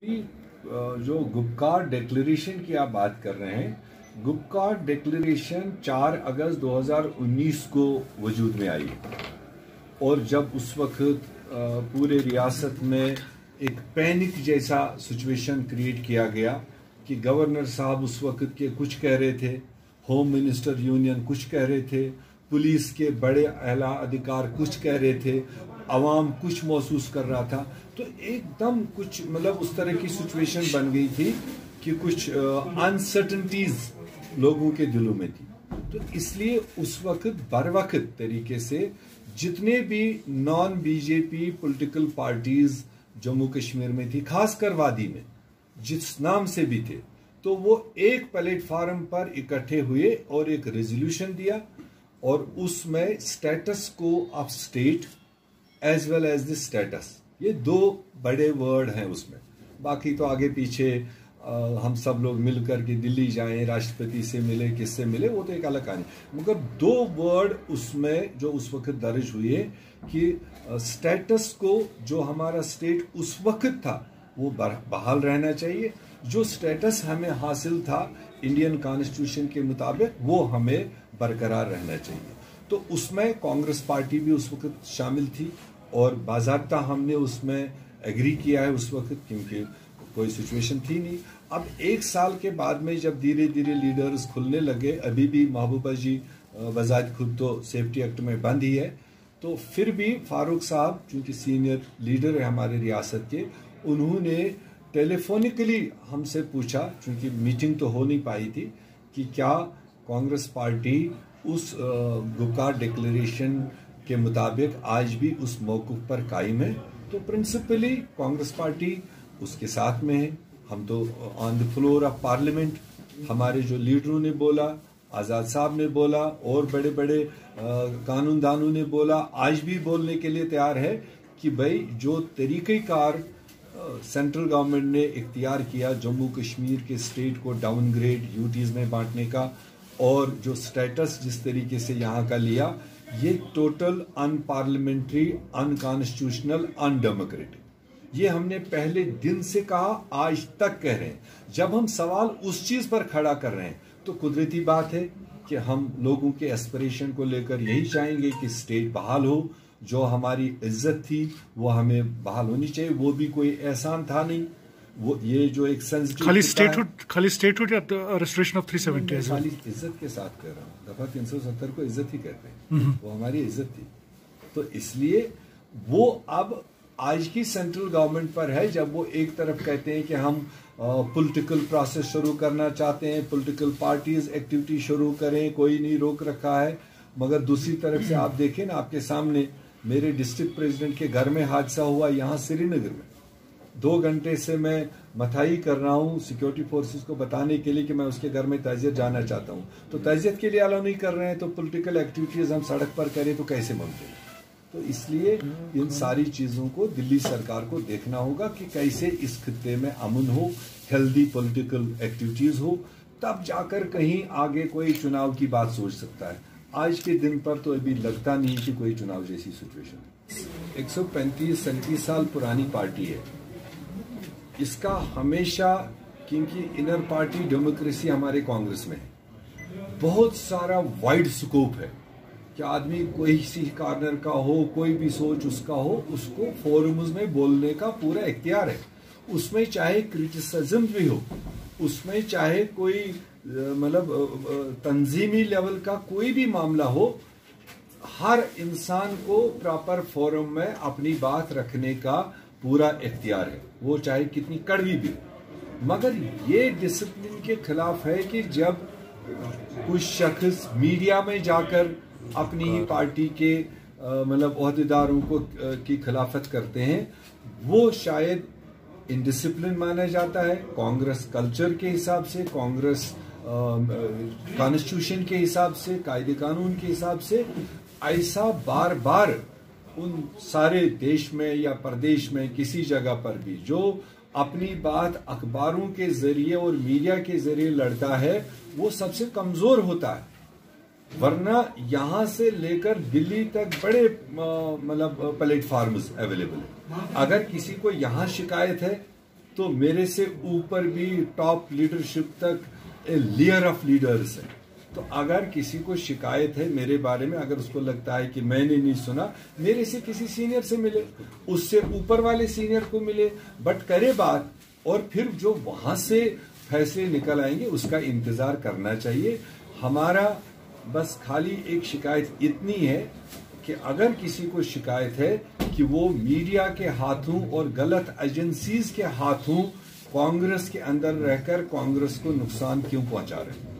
जो गुपकार डिक्लेरेशन की आप बात कर रहे हैं, गुपकार डिक्लेरेशन 4 अगस्त 2019 को वजूद में आई और जब उस वक्त पूरे रियासत में एक पैनिक जैसा सिचुएशन क्रिएट किया गया कि गवर्नर साहब उस वक्त के कुछ कह रहे थे, होम मिनिस्टर यूनियन कुछ कह रहे थे, पुलिस के बड़े आला अधिकार कुछ कह रहे थे, अवाम कुछ महसूस कर रहा था। तो एकदम कुछ उस तरह की सिचुएशन बन गई थी कि कुछ अनसर्टनिटीज लोगों के दिलों में थी। तो इसलिए उस वक्त बरवक्त तरीके से जितने भी non BJP political parties Jammu Kashmir में थी, खासकर वादी में जिस नाम से भी थे, तो वो एक प्लेटफॉर्म पर इकट्ठे हुए और एक रेजोल्यूशन दिया और उसमें status quo of state as well as the status, ये दो बड़े वर्ड हैं उसमें। बाकी तो आगे पीछे हम सब लोग मिल करके दिल्ली जाएं, राष्ट्रपति से मिले, किससे मिले, वो तो एक अलग कहानी। मगर दो वर्ड उसमें जो उस वक्त दर्ज हुए कि स्टेटस को जो हमारा स्टेट उस वक्त था वो बहाल रहना चाहिए, जो स्टेटस हमें हासिल था इंडियन कॉन्स्टिट्यूशन के मुताबिक वो हमें बरकरार रहना चाहिए। तो उसमें कांग्रेस पार्टी भी उस वक्त शामिल थी और बाज़ाब्ता हमने उसमें एग्री किया है उस वक्त, क्योंकि कोई सिचुएशन थी नहीं। अब एक साल के बाद में जब धीरे धीरे लीडर्स खुलने लगे, अभी भी महबूबा जी बजात खुद तो सेफ्टी एक्ट में बंद ही है, तो फिर भी फारूक साहब चूंकि सीनियर लीडर है हमारे रियासत के, उन्होंने टेलीफोनिकली हमसे पूछा, चूंकि मीटिंग तो हो नहीं पाई थी, कि क्या कांग्रेस पार्टी उस गुपकार डिक्लेरेशन के मुताबिक आज भी उस मौक़िफ़ पर कायम है। तो प्रिंसिपली कांग्रेस पार्टी उसके साथ में है। हम तो on the floor of parliament हमारे जो लीडरों ने बोला, आज़ाद साहब ने बोला और बड़े बड़े कानूनदानों ने बोला, आज भी बोलने के लिए तैयार है कि भाई जो तरीक़ेकार सेंट्रल गवर्नमेंट ने इख्तियार किया जम्मू कश्मीर के स्टेट को डाउनग्रेड यूटीज़ में बांटने का और जो स्टेटस जिस तरीके से यहाँ का लिया, ये टोटल अनपार्लियामेंट्री, अनकॉन्स्टिट्यूशनल, अनडेमोक्रेटिक। ये हमने पहले दिन से कहा, आज तक कह रहे हैं। जब हम सवाल उस चीज पर खड़ा कर रहे हैं तो कुदरती बात है कि हम लोगों के एस्पिरेशन को लेकर यही चाहेंगे कि स्टेट बहाल हो, जो हमारी इज्जत थी वो हमें बहाल होनी चाहिए। वो भी कोई एहसान था नहीं, वो ये जो एक सेंसिटिव खाली स्टेटहुड या रेस्टोरेशन ऑफ 370 खाली इज्जत के साथ कह रहा हूँ। दफा 370 को इज्जत ही कहते हैं, वो हमारी इज्जत थी। तो इसलिए वो अब आज की सेंट्रल गवर्नमेंट पर है, जब वो एक तरफ कहते हैं कि हम पॉलिटिकल प्रोसेस शुरू करना चाहते हैं, पॉलिटिकल पार्टीज एक्टिविटी शुरू करें, कोई नहीं रोक रखा है, मगर दूसरी तरफ से आप देखें ना, आपके सामने मेरे डिस्ट्रिक्ट प्रेसिडेंट के घर में हादसा हुआ यहाँ श्रीनगर में। 2 घंटे से मैं मथाई कर रहा हूँ सिक्योरिटी फोर्सेस को बताने के लिए कि मैं उसके घर में ताजियत जाना चाहता हूँ, तो ताजियत के लिए अलाउ नहीं कर रहे हैं, तो पॉलिटिकल एक्टिविटीज हम सड़क पर करें तो कैसे मुमकिन है। तो इसलिए इन सारी चीजों को दिल्ली सरकार को देखना होगा कि कैसे इस खित्ते में अमन हो, हेल्दी पॉलिटिकल एक्टिविटीज हो, तब जाकर कहीं आगे कोई चुनाव की बात सोच सकता है। आज के दिन पर तो अभी लगता नहीं कि कोई चुनाव जैसी सिचुएशन है। 135-37 साल पुरानी पार्टी है, इसका हमेशा, क्योंकि इनर पार्टी डेमोक्रेसी हमारे कांग्रेस में है, बहुत सारा वाइड स्कोप है कि आदमी कोई सी कॉर्नर का हो, कोई भी सोच उसका हो, उसको फोरम्स में बोलने का पूरा इख्तियार है। उसमें चाहे क्रिटिसिज्म भी हो, उसमें चाहे कोई तंजीमी लेवल का कोई भी मामला हो, हर इंसान को प्रॉपर फोरम में अपनी बात रखने का पूरा इख्तियार है, वो चाहे कितनी कड़वी भी हो। मगर ये डिसिप्लिन के खिलाफ है कि जब कुछ शख्स मीडिया में जाकर अपनी ही पार्टी के ओहदेदारों को की खिलाफत करते हैं, वो शायद इनडिसिप्लिन माना जाता है कांग्रेस कल्चर के हिसाब से, कांग्रेस कॉन्स्टिट्यूशन के हिसाब से, कायदे कानून के हिसाब से। ऐसा बार बार उन सारे देश में या प्रदेश में किसी जगह पर भी जो अपनी बात अखबारों के जरिए और मीडिया के जरिए लड़ता है, वो सबसे कमजोर होता है। वरना यहां से लेकर दिल्ली तक बड़े प्लेटफॉर्म्स अवेलेबल है। अगर किसी को यहां शिकायत है तो मेरे से ऊपर भी टॉप लीडरशिप तक ए लेयर ऑफ लीडर्स है। तो अगर किसी को शिकायत है मेरे बारे में, अगर उसको लगता है कि मैंने नहीं सुना, मेरे से किसी सीनियर से मिले, उससे ऊपर वाले सीनियर को मिले, बट करे बात, और फिर जो वहां से फैसले निकल आएंगे उसका इंतजार करना चाहिए। हमारा बस खाली एक शिकायत इतनी है कि अगर किसी को शिकायत है कि वो मीडिया के हाथों और गलत एजेंसीज के हाथों कांग्रेस के अंदर रहकर कांग्रेस को नुकसान क्यों पहुंचा रहे हैं,